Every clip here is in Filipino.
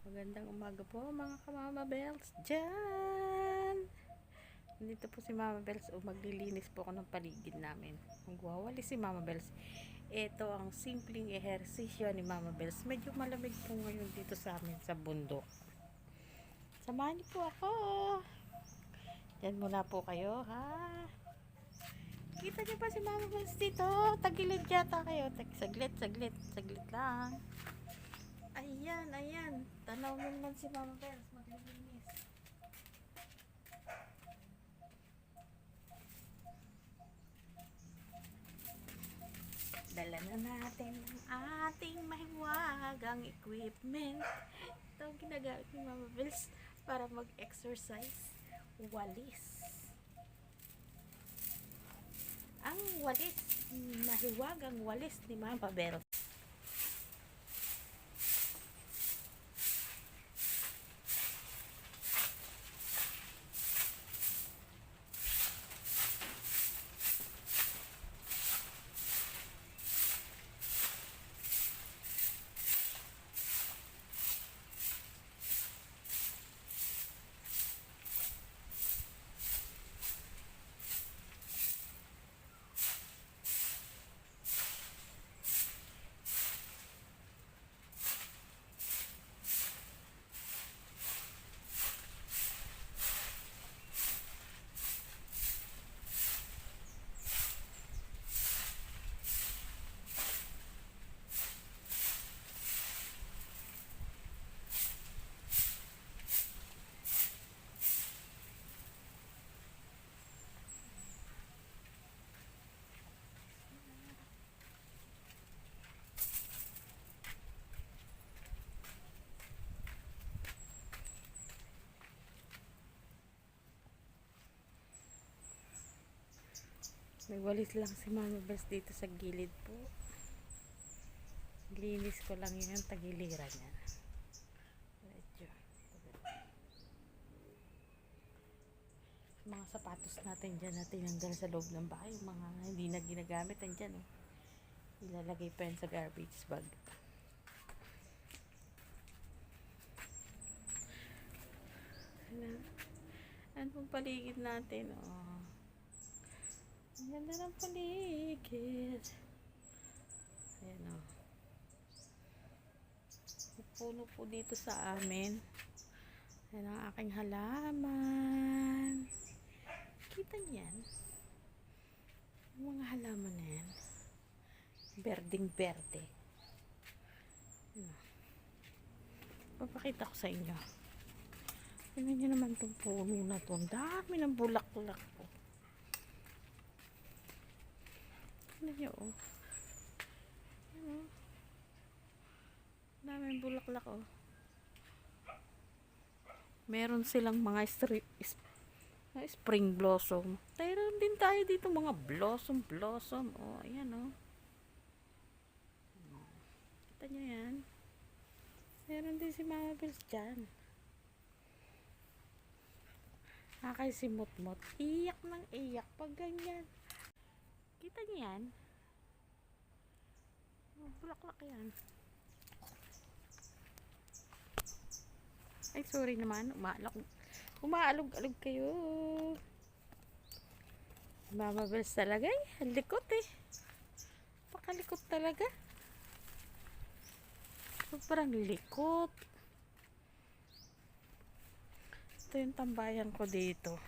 Magandang umaga po mga ka-Mama Bells dyan. Nandito po si Mama Bells o maglilinis po ako ng paligid namin. Magwawalis si Mama Bells. Ito ang simpleng ehersisyo ni Mama Bells. Medyo malamig po ngayon dito sa amin sa bundok. Samahan niyo po ako. Yan muna po kayo ha. Kita niyo pa si Mama Bells dito. Tagilid yata kayo. Saglit lang. Ayan. Tanaw mo naman si Mama Bells. Maglilinis. Dala na natin ang ating mahiwagang equipment. Ito ang ginagamit ni Mama Bells para mag-exercise. Walis. Ang walis. Mahiwagang walis ni Mama Bells. May walis lang si Mama Bells dito sa gilid po. Linis ko lang yun ang tagiliran niya. Medyo. Mga sapatos natin dyan na tinanggal sa loob ng bahay. Mga hindi na ginagamit andyan. Oh. Ilalagay pa yun sa garbage bag. Ano pong paligid natin? Oh. Ang ganda ng paligid. Ayan o. Puno po dito sa amin. Ayan ang aking halaman. Kita niyan. Yung mga halaman na yan. Berding berde. Papakita ko sa inyo. Tingnan nyo naman itong puno na ito. Ang dami ng bulaklak po. Tingnan nyo oh. Ayan oh. Daming bulaklak oh. Meron silang mga spring blossom. Mayroon din tayo dito mga blossom. Oh, ayan oh. Kita nyo yan. Meron din si Mama Bells dyan. Akay si Mutmut. Iyak ng iyak pag ganyan. Kita nyo yan. Oh, bulaklak yan. Ay, sorry naman. Umaalog-alog kayo. Mama Bells talaga eh. Ang likot eh. Pakalikot talaga. Sobrang likot. Ito yung tambayan ko dito.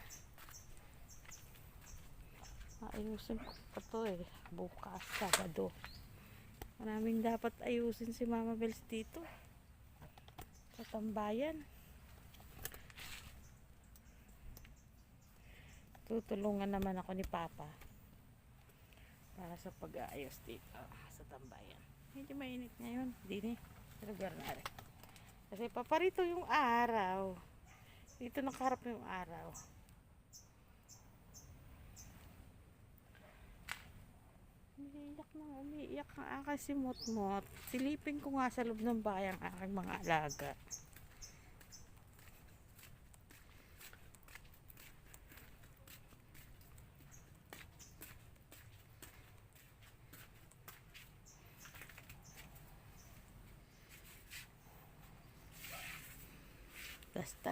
Ayusin ko pa to eh. Bukas, Sabado. Maraming dapat ayusin si Mama Bells dito. Sa tambayan. Tutulungan naman ako ni Papa para sa pag-aayos dito sa tambayan. Medyo mainit ngayon din eh sa lugar na rin. Kasi paparito yung araw. Dito nakaharap yung araw. Umiiyak ang aking si Mutmut. Silipin ko nga sa loob ng bahay ang aking mga alaga.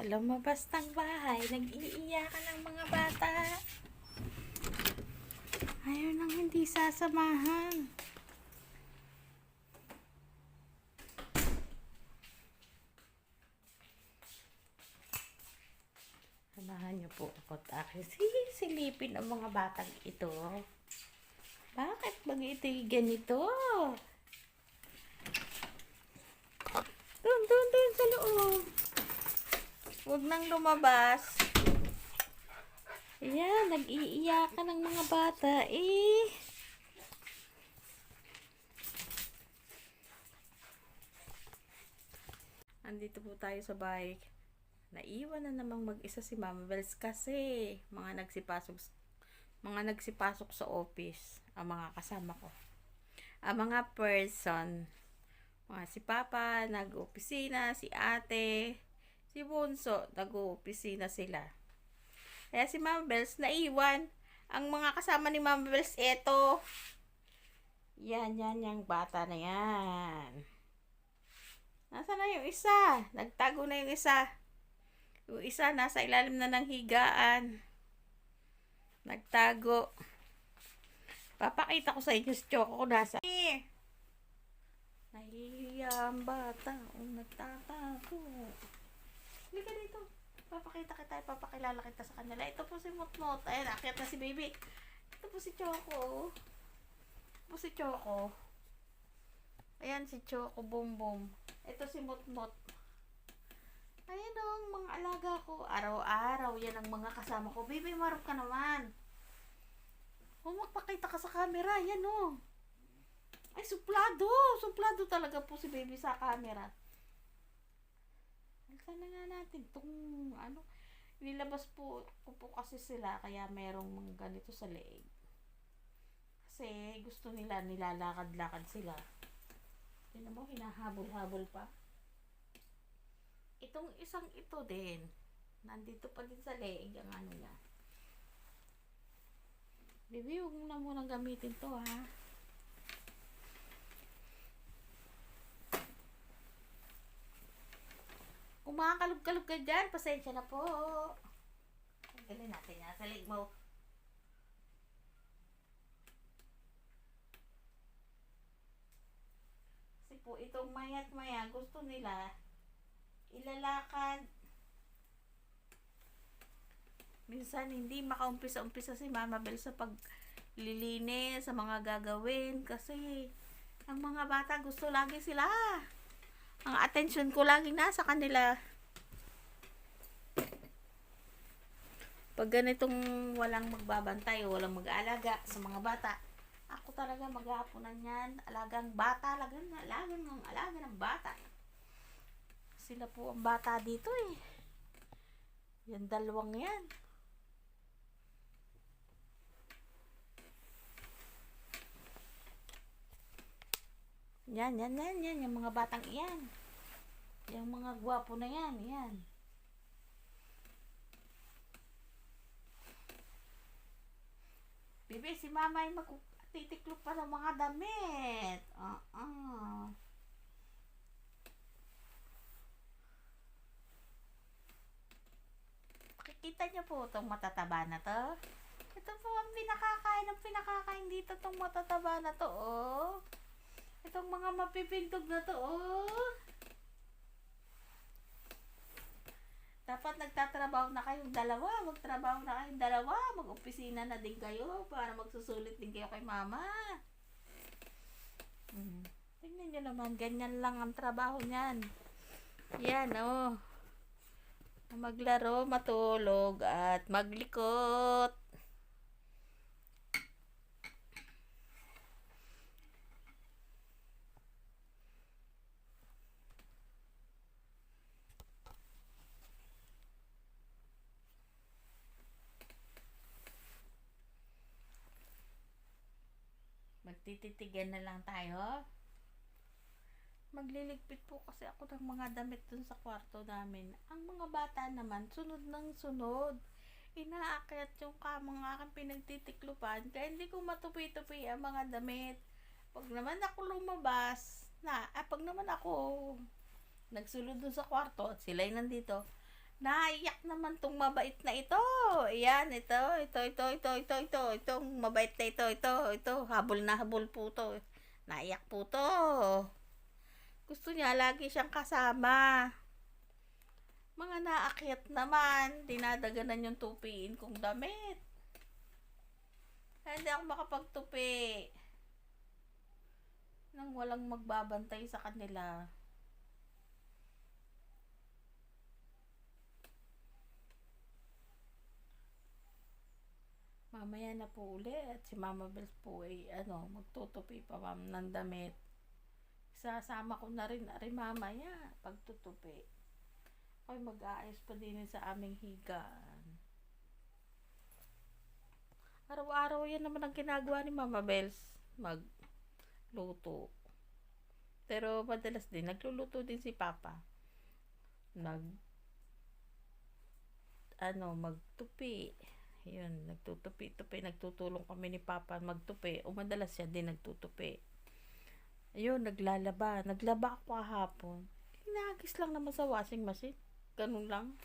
Sa lumabas ng bahay, nag-iiyakan ang mga bata. Ayaw nang hindi sasamahan. Samahan niyo po ako at aking silipin ang mga batang ito. Bakit bang ito'y ganito? Doon sa loob. Huwag nang lumabas. Ayan, nag-iiyakan ng mga bata eh. Andito po tayo sa bahay. Naiwan na namang mag-isa si Mama Bells kasi mga nagsipasok sa office ang mga kasama ko. Ang mga person, si Papa nag-opisina, si Ate, si Bunso nag-opisina sila. Kaya si Mama Bells naiwan. Ang mga kasama ni Mama Bells eto. Yan, yung bata na yan. Nasaan na yung isa? Nagtago na yung isa. Yung isa nasa ilalim na ng higaan. Nagtago. Papakita ko sa inyo si Choco nasa. Nahihiya ang bata. Nagtatago. Halika dito. Papakita kita. Papakilala kita sa kanila. Ito po si Motmot. Ayan, akyat na si baby. Ito po si Choco. Ito po si Choco. Ayan si Choco Bum Bum. Ito si Motmot. Ayan o, mga alaga ko. Araw-araw, yan ang mga kasama ko. Baby, marap ka naman. Magpakita ka sa camera. Yan o. Ay, suplado. Suplado talaga po si baby sa camera. Alsan na nga natin. Nilabas po kasi sila. Kaya merong mga ganito sa leeg. Kasi gusto nila, nilalakad-lakad sila. Tignan mo, hinahabol-habol pa. Itong isang ito din, nandito pa din sa leeg ang ano niya. Baby, huwag mo na munang gamitin to ha. Kung makakalog-kalog ka dyan, pasensya na po. Tanggalin natin yan sa leeg mo. Kasi po, itong maya't maya, gusto nila ilalakad. Minsan hindi makaumpisa-umpisa si Mama Bell sa paglilinis, sa mga gagawin kasi ang mga bata gusto lagi sila. Ang attention ko lagi nasa kanila. Pag ganitong walang magbabantay o walang mag-aalaga sa mga bata, ako talaga mag-aapunan yan. Alagang bata, alagang ng bata. Sila po ang bata dito eh. Yan dalawang yan. Yan. Yung mga batang iyan. Yung mga gwapo na yan. Yan. Bibi, si mama ay magtitiklop pa ng mga damit. Kita niyo po itong matataba na to. Ito po ang pinakakain dito itong matataba na to, oh. Itong mga mapipintog na to, oh. Dapat nagtatrabaho na kayong dalawa. Magtrabaho na kayong dalawa. Mag-opisina na din kayo para magsusulit din kayo kay mama. Tingnan nyo naman, ganyan lang ang trabaho niyan. Yan, oh. Maglaro, matulog, at maglikot. Magtititigan na lang tayo. Magliligpit po kasi ako ng mga damit dun sa kwarto namin. Ang mga bata naman, sunod ng sunod. Inaakyat yung kamang aking pinagtitiklupan. Kaya hindi ko matupi-tupi ang mga damit. Pag naman ako pag naman ako nagsulod dun sa kwarto at sila'y nandito, Naiyak naman tong mabait na ito. Ayan, itong mabait na ito, habol na habol po to. Naiyak po to. Gusto niya lagi siyang kasama. Mga naakyat naman, dinadaganan yung tupiin kong damit. Hindi ako makapagtupi nang walang magbabantay sa kanila. Mamaya na po ulit. Si Mama Bells po ay magtutupi pa ma'am ng damit. Sasama ko na rin mamaya pagtutupi. Ay mag-aayos pa din sa aming higaan. Araw-araw yan naman ang ginagawa ni Mama Bells. Magluto. Pero madalas din, nagluluto din si Papa. Magtupi. Yun, nagtutupi-tupi, nagtutulong kami ni Papa magtupi. O madalas siya din nagtutupi. Ayun, naglaba ako kahapon. Inagis lang naman sa washing machine. Ganun lang.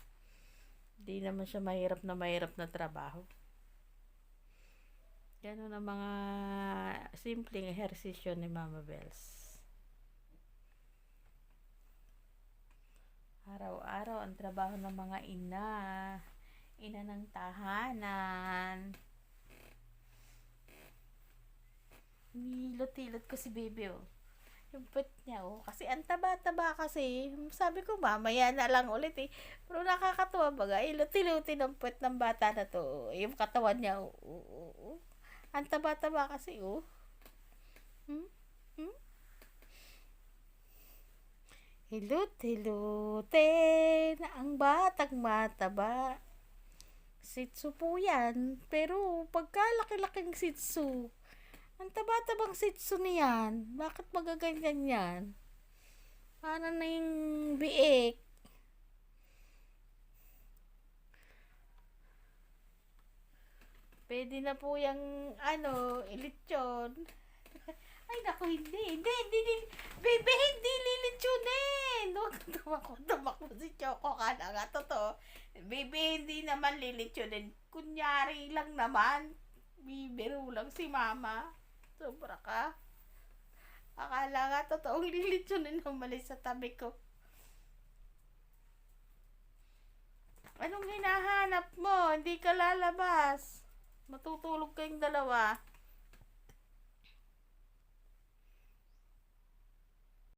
Hindi naman siya mahirap na trabaho. Ganun ang mga simpleng ehersisyo ni Mama Bells. Araw-araw ang trabaho ng mga ina ng tahanan. Hilot-hilot ko si baby yung pet niya kasi ang taba-taba kasi. Sabi ko mamaya na lang ulit pero nakakatuwa baga hilot-hilotin ng pet ng bata na to. Yung katawan niya ang taba-taba kasi Hilot-hilotin ang batang mataba. Shih Tzu po yan. Pero pagka laki-laking Shih Tzu, ang taba-tabang Shih Tzu niyan. Bakit magaganyan yan? Para na yung biik. Pwede na po yung ilitsyon. Ay naku, hindi. Baby, hindi lilitsunin. Huwag tumakbo si Choco ka na nga. Totoo. Baby, hindi naman lilitsunin. Kunyari lang naman. Bibiro lang si Mama. Sobra ka. Akala nga totoong lilitsunin ng malis sa tabi ko. Anong hinahanap mo? Hindi ka lalabas. Matutulog kayong dalawa.